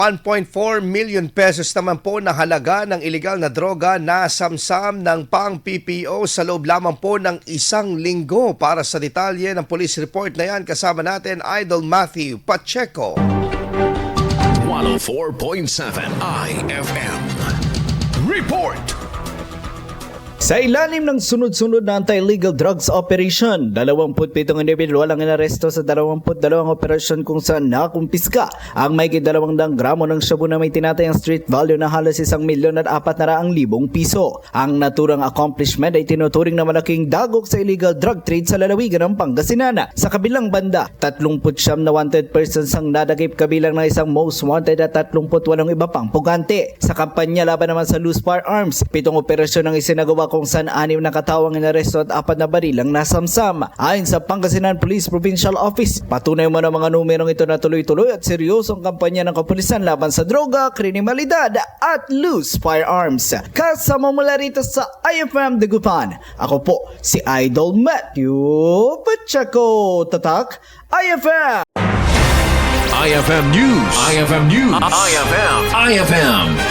1.4 million pesos naman po na halaga ng illegal na droga na samsam ng pang-PPO sa loob lamang po ng isang linggo. Para sa detalye ng police report na yan, kasama natin Idol Matthew Pacheco. 104.7 IFM Report. Sa ilalim ng sunod-sunod na anti-illegal drugs operation, 27 individual ang inaresto sa 22 operasyon kung saan nakumpiska ang mahigit 200 gramo ng shabu na may tinatayang street value na halos 1,400,000 piso. Ang naturang accomplishment ay tinuturing na malaking dagok sa illegal drug trade sa lalawigan ng Pangasinan. Sa kabilang banda, 39 na wanted persons ang nadagip kabilang ng isang most wanted at 38 iba pang pugante. Sa kampanya laban naman sa loose firearms, 7 operasyon ang isinagawa kung saan 6 na katawang inaresto at 4 na barilang nasamsam. Ayon sa Pangasinan Police Provincial Office, patunay mo ng mga numerong ito na tuloy-tuloy at seryosong kampanya ng kapulisan laban sa droga, kriminalidad at loose firearms. Kasama mula rito sa IFM Dagupan, ako po si Idol Matthew Pacheco. Tatak IFM! IFM News. IFM News. IFM